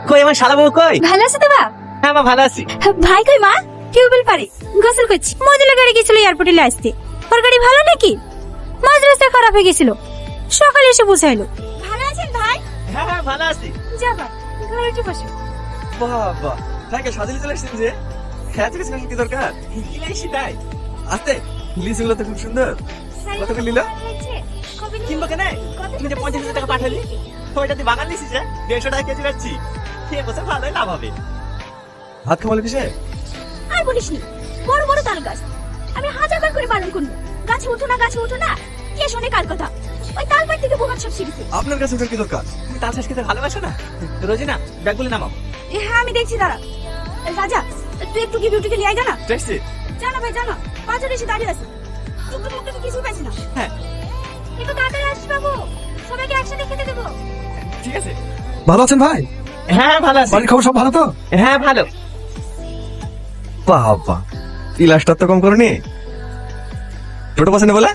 কই আমার শালা বউ কই? ভালো আছো তো বাপ? হ্যাঁ মা ভালো আছি। ভাই কই মা? টিউবওয়েল পারে গোসল করছি। মজুলা গাড়ি গেছিল এয়ারপোর্টে আসতে। ওর গাড়ি ভালো নাকি? মাঝ রাস্তায় খারাপ হয়ে গেছিল, সকালে এসে পৌঁছাইলো। ভালো আছেন ভাই? হ্যাঁ হ্যাঁ ভালো আছি। যাবা ঘরে উঠে বসো। বাবা ভাইকে সাজিয়ে চলে এসেছেন যে? হ্যাঁ ঠিক আছে, কি দরকার? কি লাইছি তাই? আস্তে লিচুগুলো তো খুব সুন্দর। কত করে নিল? কিনবো কেন? তুমি যে 50,000 টাকা পাঠালি ওইটা দিয়ে বাগান দিছিস, 150 টাকা কেজি পাচ্ছি। ঠিক বছর ভালোই লাভ হবে। ভাত খাওয়ালে কিসে? আর বলিসনি, বড় বড় তাল গাছ আমি হাজারবার করে বারণ করব, গাছে ওঠো না, গাছে ওঠো না। কে শোনে কার কথা? ওই তাল পাড় থেকে বোকার সব শিখছে। আপনার কাছে ওটার কি দরকার? তুমি তাল চাষ খেতে ভালোবাসো না? রোজিনা ব্যাগগুলো নামাও। হ্যাঁ আমি দেখছি, দাঁড়া। রাজা তুই একটু কি বিউটিকে নিয়ে আয় জানা। দেখছি। জানা ভাই জানা, পাঁচজন এসে দাঁড়িয়ে আছে, টুকটুক টুকটুক কিছু পাইছি না। হ্যাঁ একটু তাড়াতাড়ি আসিস বাবু, সবাইকে একসাথে খেতে দেবো। ঠিক আছে। ভালো আছেন ভাই? হ্যাঁ ভালো আছি। বাড়ির খবর সব ভালো তো? হ্যাঁ ভালো। বাবা ইলাশটা তো কম করনি। টোটো পছন্দ বলে?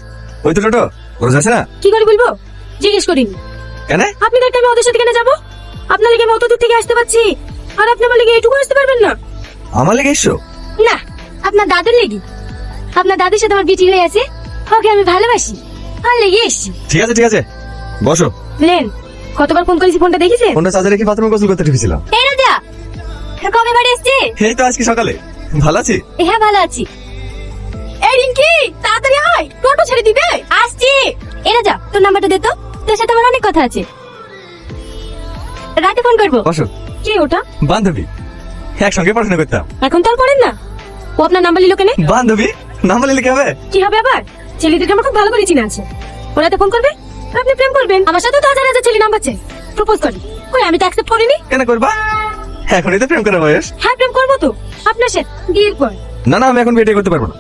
ওই তো টোটো ওরা যাচ্ছে না? কি করে বলবো, জিজ্ঞেস করিনি। কেন? আপনি দেখতে আমি ওদের সাথে কেন যাবো? আপনার লেগে আমি অত দূর থেকে আসতে পারছি, আর আপনি আমার লেগে এটুকু আসতে পারবেন না? আমার লেগে এসছো? না, আপনার দাদুর লেগে। আপনার দাদুর সাথে আমার বিটি হয়ে আছে, ওকে আমি ভালোবাসি, আর লেগে এসছি। ঠিক আছে ঠিক আছে, বসো। লেন, কতবার ফোন করেছি, ফোনটা দেখেছেন? ফোনটা চার্জে রেখে বাথরুমে গোসল করতে ঢুকেছিলাম। এই রাজা, কবে বাড়ি এসছে? এই তো আজকে সকালে। ভালো আছি। হ্যাঁ ভালো আছি। এই রিঙ্কি তাড়াতাড়ি আয়, টোটো ছেড়ে দিবে। আসছি। এই রাজা, তোর নাম্বারটা দে তো, তোর সাথে আমার অনেক কথা আছে, রাতে ফোন করবো। বসো। কে ওটা? বান্ধবী, একসঙ্গে পড়াশোনা করতাম। এখন তো আর করেন না। ও আপনার নাম্বার নিল কেন? বান্ধবী নাম বলে লিখে হবে? কি হবে আবার? ছেলেদেরকে আমার খুব ভালো করে চিনা আছে। ওরাতে ফোন করবে আর আপনি প্রেম করবেন। আমার সাথে তো হাজার হাজার ছেলে নাম্বার চাই, প্রপোজ করে। কই আমি তো অ্যাকসেপ্ট করিনি। কেন করবা? এখনই তো প্রেম করার বয়স। হ্যাঁ প্রেম করবো তো, আপনার সাথে বিয়ের পর। না না, আমি এখন বিয়ে করতে পারবো না।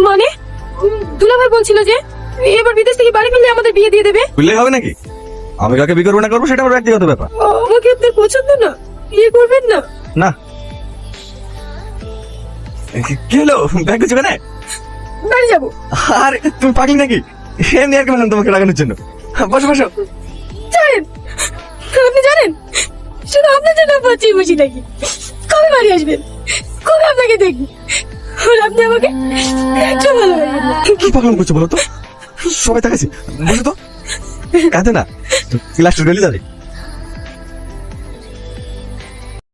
মানে দুলাভাই বলছিল যে এবার বিদেশ থেকে বাড়ি ফিরলে আমাদের বিয়ে দিয়ে দেবে। বুঝলেই হবে নাকি? আমি কাকে বিয়ে করবো না করবো সেটা আমার ব্যক্তিগত ব্যাপার। আমাকে আপনার পছন্দ না, বিয়ে করবেন না? না। কি হলো, ব্যাগ কিছু কেন? বাড়ি যাবো। আর তুমি পাগলি নাকি? এমনি আর কি বললাম তোমাকে লাগানোর জন্য। বসো বসো। জানেন, আপনি জানেন, শুধু আপনার জন্য বলছি বুঝি নাকি। কবে বাড়ি আসবেন, কবে আপনাকে দেখবো, আর আপনি আমাকে একটু ভালোবাসেন না। কি পাগলাম করছো বলো তো? সবাই তাকাইছি। বসো তো, কাঁদে না, ক্লাসটা গেলে যাবে।